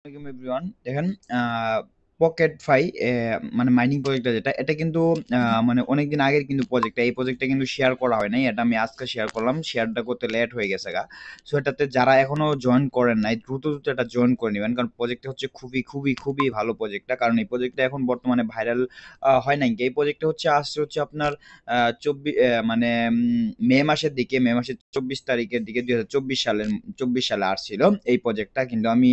আসসালামু আলাইকুম এভরিওয়ান। দেখেন পকেট ফাই মানে মাইনিং প্রজেক্টটা যেটা এটা কিন্তু মানে অনেকদিন আগের কিন্তু প্রজেক্টটা এই প্রজেক্টটা কিন্তু শেয়ার করা হয় নাই। এটা আমি আজকে শেয়ার করলাম। শেয়ারটা করতে লেট হয়ে গেছে গা। সো এটাতে যারা এখনো জয়েন করেন নাই দ্রুত দ্রুত এটা জয়েন করে নেবেন, কারণ প্রজেক্টটা হচ্ছে খুবই খুবই খুবই ভালো প্রজেক্টটা। কারণ এই প্রজেক্টটা এখন বর্তমানে ভাইরাল হয় নাই। এই প্রজেক্টটা হচ্ছে আসছে হচ্ছে আপনার চব্বিশ মানে মে মাসের দিকে, মে মাসের 24 তারিখের দিকে 2024 সালে আসছিল এই প্রজেক্টটা। কিন্তু আমি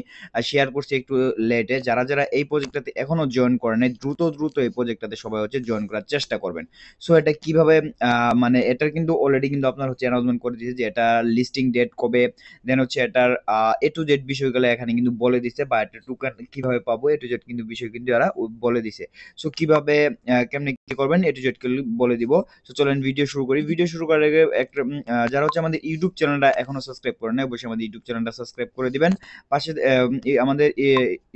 শেয়ার করছি একটু লেটে। যারা যারা এই প্রজেক্টটাতে এখনো জয়েন করে নাই দ্রুত দ্রুত এই প্রজেক্টটাতে সবাই হচ্ছে জয়েন করার চেষ্টা করবেন। সো এটা কিভাবে মানে এটার কিন্তু অলরেডি কিন্তু আপনার হচ্ছে অ্যানাউন্সমেন্ট করে দিয়েছে যে এটা লিস্টিং ডেট কবে, দেন হচ্ছে এটার এ টু জেড বিষয়গুলো এখানে কিন্তু বলে দিছে, বা এটা টোকেন কিভাবে পাবো এ টু জেড কিন্তু বিষয় কিন্তু এরা বলে দিছে। সো কিভাবে কেমনে কি করবেন এ টু জেড বলে দিব। তো চলেন ভিডিও শুরু করি। ভিডিও শুরু করার আগে একটা যারা হচ্ছে আমাদের ইউটিউব চ্যানেলটা এখনো সাবস্ক্রাইব করেন না, অবশ্যই আমাদের ইউটিউব চ্যানেলটা সাবস্ক্রাইব করে দিবেন। পাশে আমাদের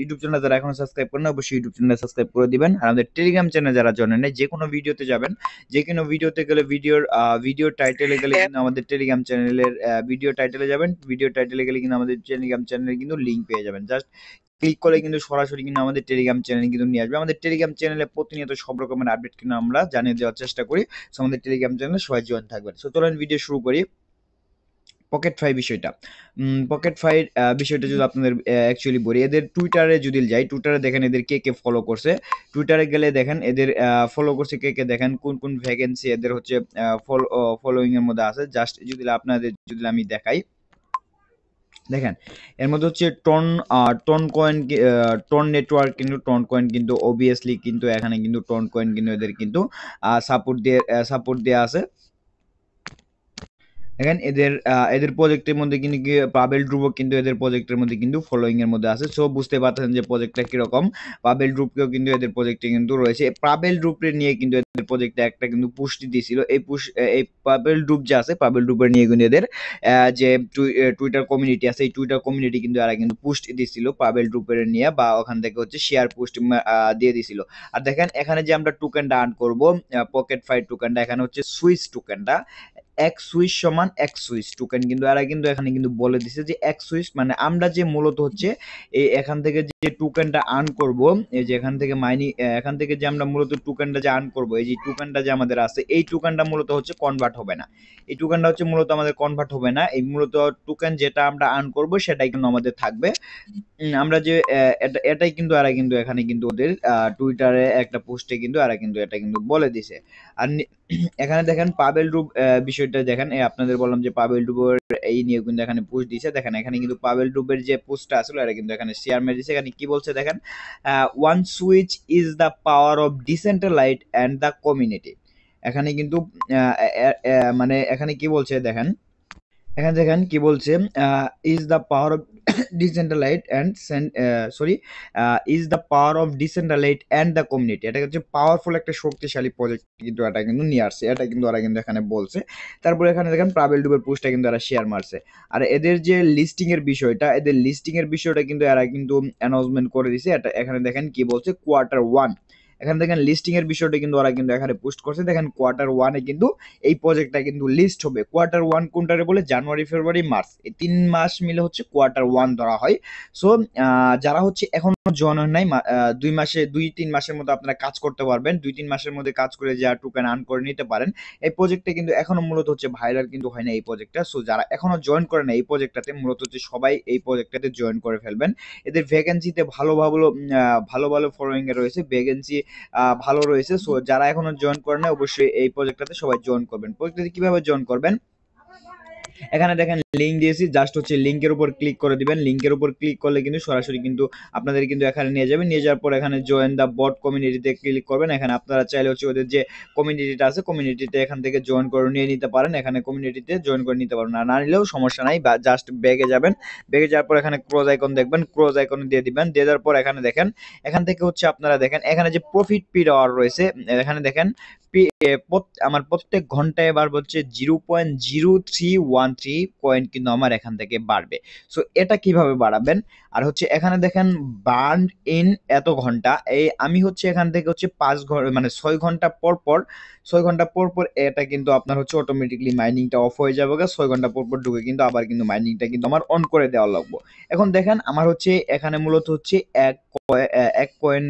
ইউটিউব চ্যানেল যারা এখনো সাবস্ক্রাইব করেন না, অবশ্যই ইউটিউব চ্যানেল সাবস্ক্রাইব করে দিবেন। আর আমাদের টেলিগ্রাম চ্যানেল যারা জয়েন নেই, যে কোনো ভিডিওতে যাবেন, যে কোনো ভিডিওতে গেলে ভিডিও টাইটেলে গেলে কিন্তু আমাদের টেলিগ্রাম চ্যানেলের ভিডিও টাইটেলে যাবেন। ভিডিও টাইটেলে গেলে কিন্তু আমাদের টেলিগ্রাম চ্যানেলে কিন্তু লিঙ্ক পেয়ে যাবেন। জাস্ট ক্লিক করলে কিন্তু সরাসরি কিন্তু আমাদের টেলিগ্রাম চ্যানেলে কিন্তু নিয়ে আসবে। আমাদের টেলিগ্রাম চ্যানেলে প্রতিনিয়ত সব রকমের আপডেট কিন্তু আমরা জানিয়ে দেওয়ার চেষ্টা করি। সো আমাদের টেলিগ্রাম চ্যানেলে সবাই জয়েন থাকবেন। সো চলেন ভিডিও শুরু করি। পকেট ফাই বিষয়টা, পকেট ফাইর বিষয়টা যদি আপনাদের অ্যাকচুয়ালি বলি, এদের টুইটারে যদি যাই, টুইটারে দেখেন এদের কে কে ফলো করছে। টুইটারে গেলে দেখেন এদের ফলো করছে কে কে, দেখেন কোন কোন ভ্যাকেন্সি এদের হচ্ছে ফলোইং এর মধ্যে আছে। জাস্ট যদি আপনাদের যদি আমি দেখাই, দেখেন এর মধ্যে হচ্ছে টন কয়েন, টন নেটওয়ার্ক কিন্তু টন কয়েন কিন্তু অবভিয়াসলি কিন্তু এখানে কিন্তু টন কয়েন কিন্তু এদের কিন্তু সাপোর্ট দেওয়া আছে। দেখেন এদের এদের প্রজেক্টের মধ্যে কিন্তু কি পাবেল ড্রুপও কিন্তু এদের প্রজেক্টের মধ্যে কিন্তু ফলোইং এর মধ্যে আছে। সো বুঝতে পারতেছেন যে প্রজেক্টটা কিরকম। পাবেল ড্রুপকেও কিন্তু এদের প্রজেক্টে কিন্তু রয়েছে। পাবেল ড্রুপের নিয়ে কিন্তু এদের প্রজেক্টে একটা কিন্তু পুষ্টি দিয়েছিল। এই পাবেল ড্রুপ যে আছে, পাবেল ড্রুপের নিয়ে কিন্তু এদের যে টুইটার কমিউনিটি আছে, এই টুইটার কমিউনিটি কিন্তু এরা কিন্তু পুস্ট দিছিল পাবেল ড্রুপের নিয়ে, বা ওখান থেকে হচ্ছে শেয়ার পোস্ট দিয়ে দিছিল। আর দেখেন এখানে যে আমরা টোকেনটা আর্ন করব, পকেট ফাই টোকেনটা, এখানে হচ্ছে সুইস টোকেনটা, এক সুইচ সমান এক সুইচ টোকেন কিন্তু এরা কিন্তু এখানে কিন্তু বলে দিছে যে এক সুইচ মানে আমরা যে মূলত হচ্ছে এই এখান থেকে যে টোকেনটা আর্ন করব, এই যে এখান থেকে এখান থেকে যে আমরা মূলত টোকেনটা যে আর্ন করব, এই যে টোকেনটা যে আমাদের আছে এই টোকেনটা মূলত হচ্ছে কনভার্ট হবে না। এই টোকেনটা হচ্ছে মূলত আমাদের কনভার্ট হবে না। এই মূলত টোকেন যেটা আমরা আর্ন করব সেটাই কিন্তু আমাদের থাকবে। আমরা যে এটাই কিন্তু এরা কিন্তু এখানে কিন্তু ওদের টুইটারে একটা পোস্টে কিন্তু এরা কিন্তু এটা কিন্তু বলে দিছে। আর এখানে দেখেন পাবেল ডুব বিষয়টা দেখেন, আপনাদের বললাম যে পাবেল ডুবের এই নিয়ে কিন্তু এখানে পোস্ট দিছে। দেখেন এখানে কিন্তু পাবেল ডুবের যে পোস্টটা আসলে এরা কিন্তু এখানে শেয়ার মেরে দিছে। এখানে কি বলছে দেখেন, one switch is the power of decentralised and the community. এখানে কিন্তু মানে এখানে কি বলছে দেখেন, এখানে দেখেন কি বলছে, is the power of decentralised and sorry is the power of decentralised and the community. এটা হচ্ছে পাওয়ারফুল একটা শক্তিশালী প্রজেক্ট কিন্তু এটা কিন্তু নিয়ে আসছে, এটা কিন্তু ওরা কিন্তু এখানে বলছে। তারপরে এখানে দেখেন পাবেল ডুবের পোস্টটা কিন্তু এরা শেয়ার মারছে। আর এদের যে লিস্টিং এর বিষয়টা, এদের লিস্টিং এর বিষয়টা কিন্তু এরা কিন্তু অ্যানাউন্সমেন্ট করে দিছে। এটা এখানে দেখেন কি বলছে, কোয়ার্টার 1, এখানে দেখেন লিস্টিং এর বিষয়টা কিন্তু ওরা কিন্তু এখানে পোস্ট করছে। দেখেন কোয়ার্টার 1-এ কিন্তু এই প্রজেক্টটা কিন্তু লিস্ট হবে। কোয়ার্টার 1 কোনটারে বলে, জানুয়ারি ফেব্রুয়ারি মার্চ, এই 3 মাস মিলে হচ্ছে কোয়ার্টার 1 ধরা হয়। সো যারা হচ্ছে এখন জয়েন হয় নাই, 2-3 মাসের মধ্যে আপনারা কাজ করতে পারবেন। 2-3 মাসের মধ্যে কাজ করে যা টোকেন আর্ন করে নিতে পারেন। এই প্রজেক্টটা কিন্তু এখনো মূলত হচ্ছে ভাইরাল কিন্তু হয় না এই প্রজেক্টটা। সো যারা এখনো জয়েন করে না এই প্রজেক্টটাতে, মূলত হচ্ছে সবাই এই প্রজেক্টটাতে জয়েন করে ফেলবেন। এদের ভ্যাকেন্সিতে ভালো ভালো ভালো ভালো ফলোয়িং এ রয়েছে, ভ্যাকেন্সি ভালো রয়েছে। সো যারা এখনো জয়েন করে না অবশ্যই এই প্রজেক্টটাতে সবাই জয়েন করবেন। প্রজেক্টটাতে কিভাবে জয়েন করবেন, এখানে দেখেন লিঙ্ক দিয়েছি, জাস্ট হচ্ছে লিঙ্কের উপর ক্লিক করে দিবেন। লিঙ্কের উপর ক্লিক করলে কিন্তু সরাসরি কিন্তু আপনাদের কিন্তু এখানে নিয়ে যাবেন। নিয়ে যাওয়ার পর এখানে জয়েন দ্য বট কমিউনিটিতে ক্লিক করবেন। এখানে আপনারা চাইলে হচ্ছে ওদের যে কমিউনিটিটা আছে কমিউনিটিতে এখান থেকে জয়েন করে নিয়ে নিতে পারেন। এখানে কমিউনিটিতে জয়েন করে নিতে পারেন, না নিলেও সমস্যা নাই। বা জাস্ট ব্যাগে যাবেন, ব্যাগে যাওয়ার পর এখানে ক্রোজ আইকন দেখবেন, ক্রোজ আইকন দিয়ে দিবেন। দিয়ে দেওয়ার পর এখানে দেখেন, এখান থেকে হচ্ছে আপনারা দেখেন এখানে যে প্রফিট পিড আওয়ার রয়েছে, এখানে দেখেন আমার প্রত্যেক ঘন্টায় এবার হচ্ছে 0.0313 কয়েন কিন্তু আমার এখান থেকে বাড়বে। সো এটা কিভাবে বাড়াবেন? আর হচ্ছে এখানে দেখেন বার্ন ইন এত ঘন্টা, আমি হচ্ছে এখান থেকে হচ্ছে 6 ঘন্টা পর 6 ঘন্টা পর এটা কিন্তু আপনার হচ্ছে অটোমেটিক্যালি মাইনিংটা অফ হয়ে যাবে। 6 ঘন্টা পর ঢুকে কিন্তু আবার কিন্তু মাইনিংটা কিন্তু আমার অন করে দেওয়া লাগবে। এখন দেখেন আমার হচ্ছে এখানে মূলত হচ্ছে 1 কয়েন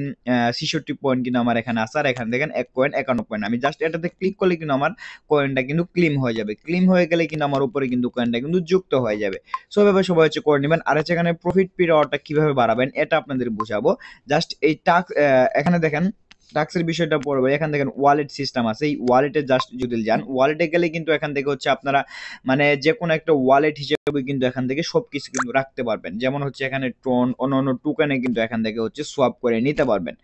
66 পয়েন্ট কিন্তু আমার এখানে আছে, আর এখানে দেখেন 1 কয়েন 51 পয়েন্ট। আমি জাস্ট এটাতে ক্লিক করলে কিন্তু আমার কয়েনটা কিন্তু ক্লেম হয়ে যাবে। ক্লেম হয়ে গেলে কিন্তু আমার উপরে কিন্তু কয়েনটা কিন্তু যুক্ত হয়ে যাবে। সো এভাবে সবাই হচ্ছে করে নেবেন। আর হচ্ছে এখানে প্রফিট পিরিয়ডটা কিভাবে বাড়াবেন এটা আপনাদের বুঝাবো। জাস্ট এই টাস্ক এখানে দেখেন টাস্কের বিষয়টা পড়বে। এখান দেখেন ওয়ালেট সিস্টেম আছে। এই ওয়ালেটে জাস্ট যদি যান, ওয়ালেটে গেলে কিন্তু এখান থেকে হচ্ছে আপনারা মানে যেকোনো একটা ওয়ালেট হিসেবে কিন্তু এখান থেকে সবকিছু কিন্তু রাখতে পারবেন। যেমন হচ্ছে এখানে ট্রন অন্যান্য টোকেনে কিন্তু এখান থেকে হচ্ছে সোয়াপ করে নিতে পারবেন।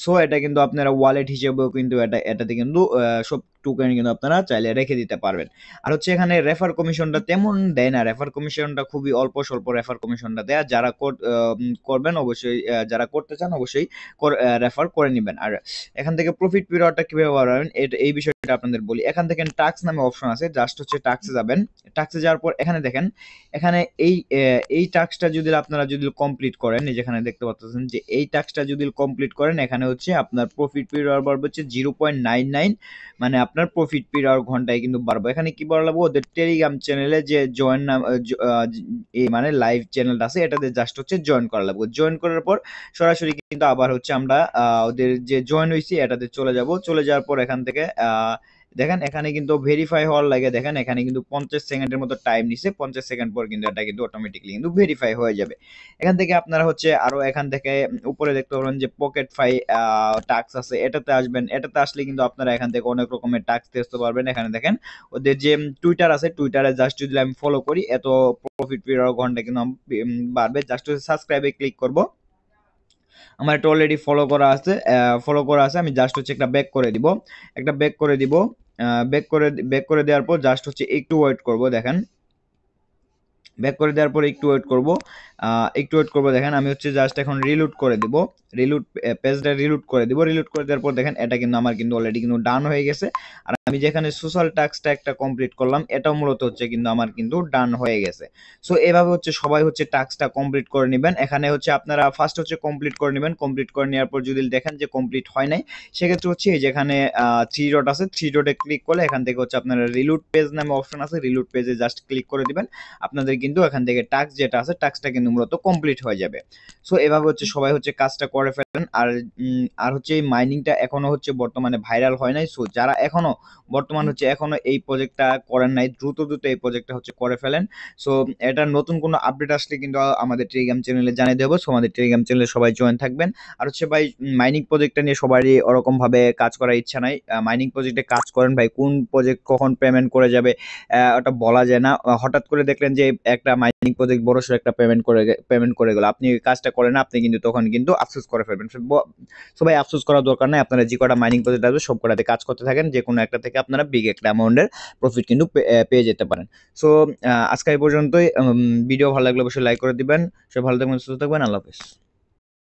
সো এটা কিন্তু আপনারা ওয়ালেট হিসেবেও কিন্তু এটাতে কিন্তু সব টোকেন কিন্তু আপনারা চাইলে রেখে দিতে পারবেন। আর হচ্ছে এখানে রেফার কমিশনটা তেমন দেয় না। রেফার কমিশনটা খুবই অল্প স্বল্প রেফার কমিশনটা দেয়। যারা করবেন অবশ্যই, যারা করতে চান অবশ্যই রেফার করে নিবেন। আর এখান থেকে প্রফিট পিরিয়ডটা কিভাবে বাড়াবেন এই বিষয়টা আপনাদের বলি। এখান থেকে টাস্ক নামে অপশন আছে। জাস্ট হচ্ছে টাস্কে যাবেন। টাস্কে যাওয়ার পর এখানে দেখেন, এখানে এই টাস্কটা যদি আপনারা কমপ্লিট করেন, এই যেখানে দেখতে পাচ্ছেন যে এই টাস্কটা যদি কমপ্লিট করেন, এখানে হচ্ছে আপনার প্রফিট পিরিয়ড বাড়বে হচ্ছে 0.99, মানে আপনার প্রফিট পিরিয়ড ঘন্টায় কিন্তু বাড়বে। এখানে কি বাড়াবো, ওদের টেলিগ্রাম চ্যানেলে যে জয়েন নাম এই মানে লাইভ চ্যানেলটা আছে এটাতে জাস্ট হচ্ছে জয়েন করা লাগবে। জয়েন করার পর সরাসরি কিন্তু আবার হচ্ছে আমরা ওদের যে জয়েন হয়েছি এটাতে চলে যাব। চলে যাওয়ার পর এখান থেকে দেখেন এখানে কিন্তু ভেরিফাই হওয়ার লাগে। দেখেন এখানে কিন্তু 50 সেকেন্ডের মতো টাইম নিছে। 50 সেকেন্ড পর কিন্তু এটা কিন্তু অটোমেটিক্যালি কিন্তু ভেরিফাই হয়ে যাবে। এখান থেকে আপনারা হচ্ছে আরো এখান থেকে উপরে দেখতে পাবেন যে পকেট ফাই টাস্ক আছে, এটাতে আসবেন। এটাতে আসলে কিন্তু আপনারা এখান থেকে অনেক রকমের টাস্ক দেখতে পারবেন। এখানে দেখেন ওদের যে টুইটার আছে, টুইটারে জাস্ট যদি আমি ফলো করি এত প্রফিট পিরিয়ড ঘন্টা কিন্তু বাড়বে। জাস্ট সাবস্ক্রাইবে ক্লিক করব। আমার এটা অলরেডি ফলো করা আছে। আমি জাস্ট হচ্ছে একটা ব্যাক করে দিব। ব্যাক করে দেওয়ার পর জাস্ট হচ্ছে একটু ওয়েট করব। দেখেন ব্যাক করে দেওয়ার পর একটু ওয়েট করব। দেখেন আমি হচ্ছে জাস্ট এখন রিলোড করে দিব। পেজটা রিলোড করে দিব। রিলোড করে দেওয়ার পর দেখেন এটা কিন্তু আমার কিন্তু অলরেডি কিন্তু ডান হয়ে গেছে। আর আমি যেখানে সোশ্যাল টাস্কটা একটা কমপ্লিট করলাম এটাও মূলত হচ্ছে কিন্তু আমার কিন্তু ডান হয়ে গেছে। সো এভাবে হচ্ছে সবাই হচ্ছে টাস্কটা কমপ্লিট করে নেবেন। এখানে হচ্ছে আপনারা ফার্স্ট হচ্ছে কমপ্লিট করে নেবেন। কমপ্লিট করে নেওয়ার পর যদি দেখেন যে কমপ্লিট হয় নাই, সেক্ষেত্রে হচ্ছে এই যেখানে 3 ডট আছে, 3 ডটে ক্লিক করলে এখান থেকে হচ্ছে আপনারা রিলোড পেজ নামে অপশন আছে, রিলোড পেজে জাস্ট ক্লিক করে দিবেন। আপনাদের কিন্তু এখান থেকে টাস্ক যেটা আছে টাস্কটা কিন্তু মূলত কমপ্লিট হয়ে যাবে। সো এভাবে হচ্ছে সবাই হচ্ছে কাজটা করে ফেলেন। আর হচ্ছে এই মাইনিংটা এখনো হচ্ছে বর্তমানে ভাইরাল হয় নাই। সো যারা এখনো এই প্রজেক্টটা করেন নাই, দ্রুত এই প্রজেক্টটা হচ্ছে করে ফেলেন। সো এটা নতুন কোনো আপডেট আসলে কিন্তু আমাদের টেলিগ্রাম চ্যানেলে জানিয়ে দেবো। সো আমাদের টেলিগ্রাম চ্যানেলে সবাই জয়েন থাকবেন। আর হচ্ছে ভাই মাইনিং প্রজেক্টটা নিয়ে সবারই ওরকম ভাবে কাজ করার ইচ্ছা নাই। মাইনিং প্রজেক্টে কাজ করেন ভাই, কোন প্রজেক্ট কখন পেমেন্ট করে যাবে ওটা বলা যায় না। হঠাৎ করে দেখলেন যে একটা মাইনিং প্রজেক্ট বড়সড় একটা পেমেন্ট করে গেল, আপনি কাজটা করেন না, আপনি কিন্তু তখন কিন্তু আফসোস করে ফেলবেন। সবাই আফসোস করার দরকার নাই। আপনারা যে কটা মাইনিং প্রজেক্ট আসবে সব কটাতে কাজ করতে থাকেন, যে কোনো একটা থেকে আপনারা বিগ একটা অ্যামাউন্টের প্রফিট কিন্তু পেয়ে যেতে পারেন। সো আজকে এই পর্যন্তই। ভিডিও ভালো লাগলে অবশ্যই লাইক করে দিবেন। সবাই ভালো থাকবেন, সুস্থ থাকবেন। আল্লাহ হাফেজ।